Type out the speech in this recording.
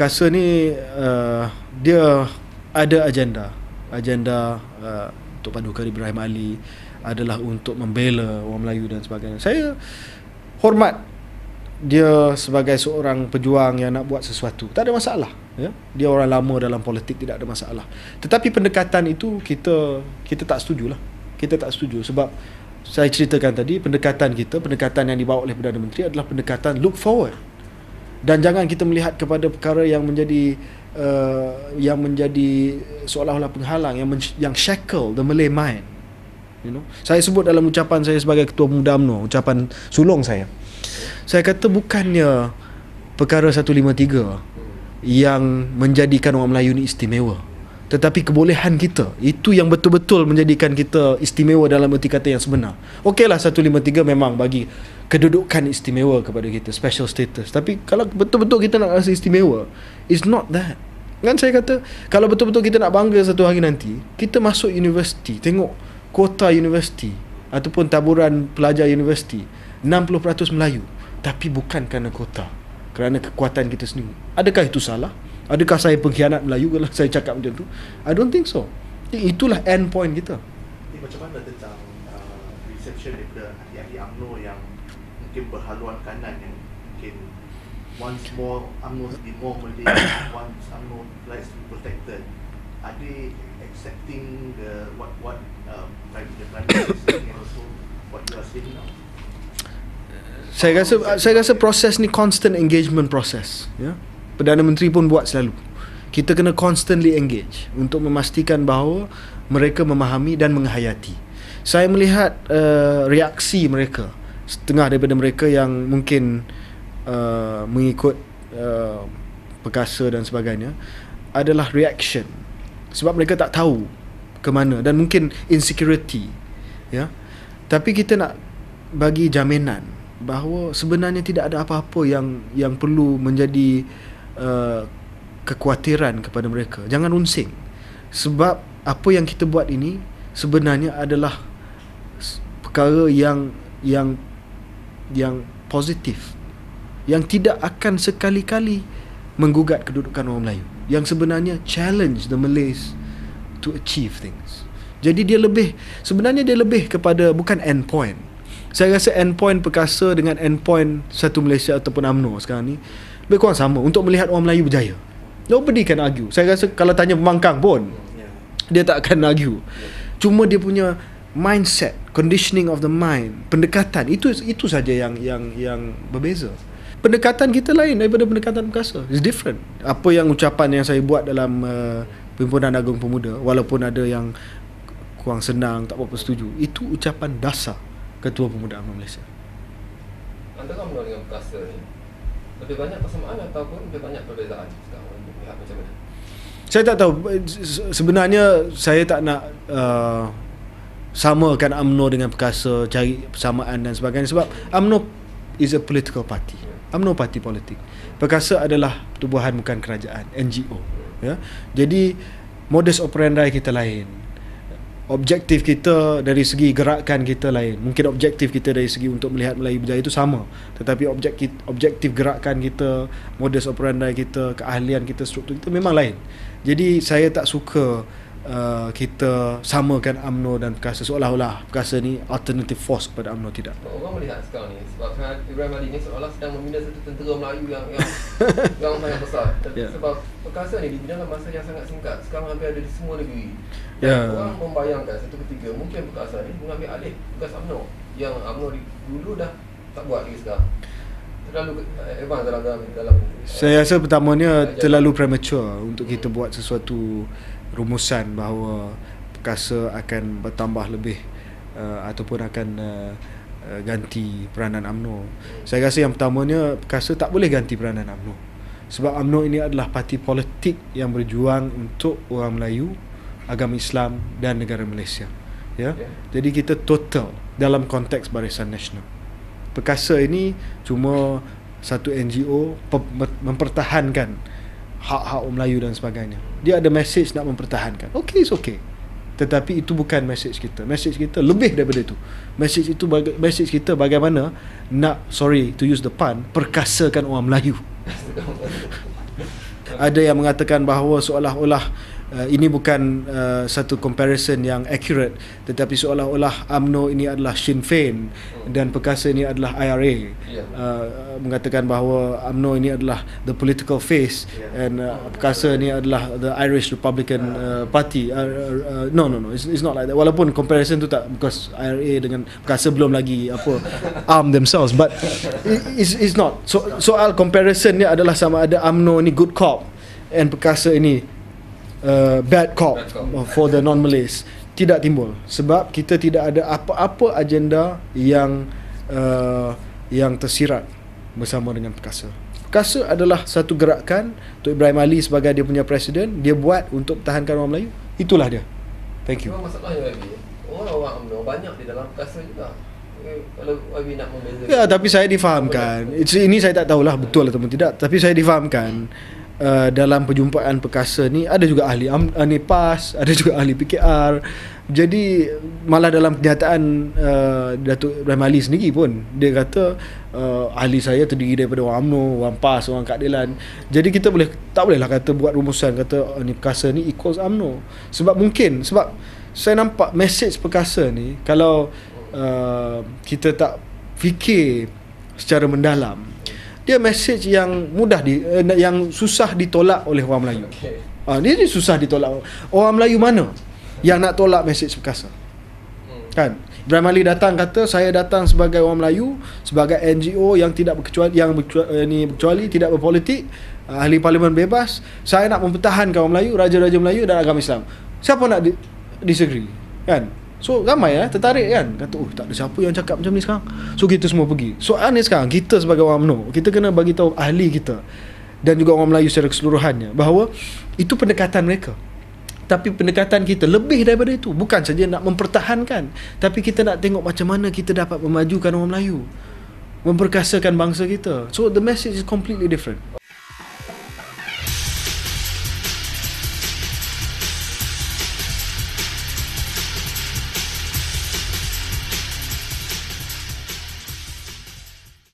Perkasa ni dia ada agenda Tok Paduka Ibrahim Ali adalah untuk membela orang Melayu dan sebagainya. Saya hormat dia sebagai seorang pejuang yang nak buat sesuatu, tak ada masalah, ya. Dia orang lama dalam politik, tidak ada masalah. Tetapi pendekatan itu kita tak setujulah. Kita tak setuju sebab saya ceritakan tadi, pendekatan yang dibawa oleh Perdana Menteri adalah pendekatan look forward. Dan jangan kita melihat kepada perkara yang menjadi seolah-olah penghalang, yang shackle the Malay mind. Saya sebut dalam ucapan saya sebagai Ketua Pemuda UMNO, ucapan sulung saya kata bukannya perkara 153 yang menjadikan orang Melayu ni istimewa, tetapi kebolehan kita itu yang betul-betul menjadikan kita istimewa dalam erti kata yang sebenar. Okeylah 153 memang bagi kedudukan istimewa kepada kita, special status, tapi kalau betul-betul kita nak rasa istimewa, it's not that. Kan saya kata, kalau betul-betul kita nak bangga satu hari nanti, kita masuk universiti, tengok kuota universiti ataupun taburan pelajar universiti 60% Melayu, tapi bukan kerana kuota, kerana kekuatan kita sendiri. Adakah itu salah? Adakah saya pengkhianat Melayu kalau saya cakap macam tu? I don't think so. Itulah end point kita. Macam mana tentang reception daripada ahli UMNO yang mungkin berhaluan kanan, yang mungkin once more UMNO be more Malay, once UMNO rights to be protected, are they accepting what Prime Minister is saying and also what you are saying now? Saya rasa proses ni constant engagement proses, ya. Perdana Menteri pun buat selalu. Kita kena constantly engage untuk memastikan bahawa mereka memahami dan menghayati. Saya melihat reaksi mereka, setengah daripada mereka yang mungkin mengikut perkasa dan sebagainya, adalah reaction sebab mereka tak tahu ke mana dan mungkin insecurity, ya. Tapi kita nak bagi jaminan bahawa sebenarnya tidak ada apa-apa yang perlu menjadi kekhawatiran kepada mereka. Jangan runsing, sebab apa yang kita buat ini sebenarnya adalah perkara yang positif, yang tidak akan sekali-kali menggugat kedudukan orang Melayu, yang sebenarnya challenge the Malays to achieve things. Jadi sebenarnya dia lebih kepada bukan end point. Saya rasa end point perkasa dengan end point Satu Malaysia ataupun UMNO sekarang ni lebih kurang sama, untuk melihat orang Melayu berjaya. Nobody can argue. Saya rasa kalau tanya pembangkang pun dia tak akan argue. Cuma dia punya mindset, conditioning of the mind, pendekatan itu saja yang berbeza. Pendekatan kita lain daripada pendekatan perkasa. It's different. Apa yang ucapan yang saya buat dalam Perhimpunan Agung Pemuda, walaupun ada yang kurang senang, tak apa setuju, itu ucapan dasar Ketua Pemuda UMNO Malaysia. Anda kan mengenal dengan perkasa ni, lebih banyak persamaan ataupun lebih banyak perbezaan sekarang untuk pihak macam mana? Saya tak tahu. Sebenarnya saya tak nak samakan UMNO dengan perkasa, cari persamaan dan sebagainya, sebab UMNO is a political party. UMNO parti politik. Perkasa adalah pertubuhan bukan kerajaan, NGO, ya. Jadi modus operandi kita lain. Objektif kita dari segi gerakan kita lain. Mungkin objektif kita dari segi untuk melihat Melayu berjaya itu sama, tetapi objektif gerakan kita, modus operandi kita, keahlian kita, struktur kita memang lain. Jadi saya tak suka kita samakan UMNO dan perkasa, seolah-olah perkasa ni alternative force kepada UMNO. Tidak. Orang melihat sekarang ni, sebab Ibrahim Ali ni seolah sedang membina satu tentera Melayu yang sangat besar. Sebab perkasa ni dibina dalam masa yang sangat singkat. Sekarang hampir ada di semua negeri. Orang membayangkan satu ketika mungkin perkasa ni mengambil alih tugas UMNO yang UMNO dulu dah tak buat lagi sekarang. Terlalu advance dalam saya rasa pertamanya terlalu premature untuk kita buat sesuatu rumusan bahawa perkasa akan bertambah lebih ataupun akan ganti peranan UMNO. Saya rasa yang pertamanya perkasa tak boleh ganti peranan UMNO, sebab UMNO ini adalah parti politik yang berjuang untuk orang Melayu, agama Islam dan negara Malaysia, ya. Jadi kita total dalam konteks Barisan Nasional. Perkasa ini cuma satu NGO mempertahankan hak-hak orang Melayu dan sebagainya. Dia ada message nak mempertahankan. Okay, it's okay. Tetapi itu bukan message kita. Message kita lebih daripada itu. Message kita bagaimana nak, sorry to use the pun, perkasakan orang Melayu. Ada yang mengatakan bahawa seolah-olah ini bukan satu comparison yang accurate, tetapi seolah-olah UMNO ini adalah Sinn Féin dan Perkasa ini adalah IRA. Mengatakan bahawa UMNO ini adalah the political face and Perkasa ini adalah the Irish Republican Party. No, it's not like that. Walaupun comparison tu tak, because IRA dengan Perkasa belum lagi arm themselves, but it's not. Soal comparison ni adalah sama ada UMNO ni good cop and Perkasa ini bad cop for the non-Malays. Tidak timbul sebab kita tidak ada apa-apa agenda yang tersirat bersama dengan Perkasa. Perkasa adalah satu gerakan Tok Ibrahim Ali sebagai dia punya presiden, dia buat untuk pertahankan orang Melayu. Itulah dia. Thank you. Masalahnya lagi, orang-orang UMNO banyak di dalam Perkasa juga. Kalau YB nak membezakan. Ya, tapi saya difahamkan. Ini saya tak tahulah betul ataupun tidak, tapi saya difahamkan dalam perjumpaan Perkasa ni ada juga ahli PAS, ada juga ahli PKR. Jadi malah dalam kenyataan Datuk Ibrahim Ali sendiri pun dia kata ahli saya terdiri daripada orang UMNO, orang PAS, orang keadilan. Jadi kita tak bolehlah kata buat rumusan kata ni Perkasa ni equals UMNO. Sebab saya nampak message Perkasa ni kalau kita tak fikir secara mendalam, dia message yang yang susah ditolak oleh orang Melayu. Dia susah ditolak. Orang Melayu mana yang nak tolak message Perkasa? Kan? Ibrahim Ali datang kata saya datang sebagai orang Melayu, sebagai NGO yang tidak berkecuali tidak berpolitik, ahli parlimen bebas. Saya nak mempertahankan orang Melayu, raja-raja Melayu dan agama Islam. Siapa nak disagree? Kan? So ramai tertarik kan, kata tak ada siapa yang cakap macam ni sekarang. So kita semua pergi. Soalnya sekarang kita sebagai orang UMNO, kita kena bagi tahu ahli kita dan juga orang Melayu secara keseluruhannya bahawa itu pendekatan mereka. Tapi pendekatan kita lebih daripada itu. Bukan saja nak mempertahankan, tapi kita nak tengok macam mana kita dapat memajukan orang Melayu, memperkasakan bangsa kita. So the message is completely different.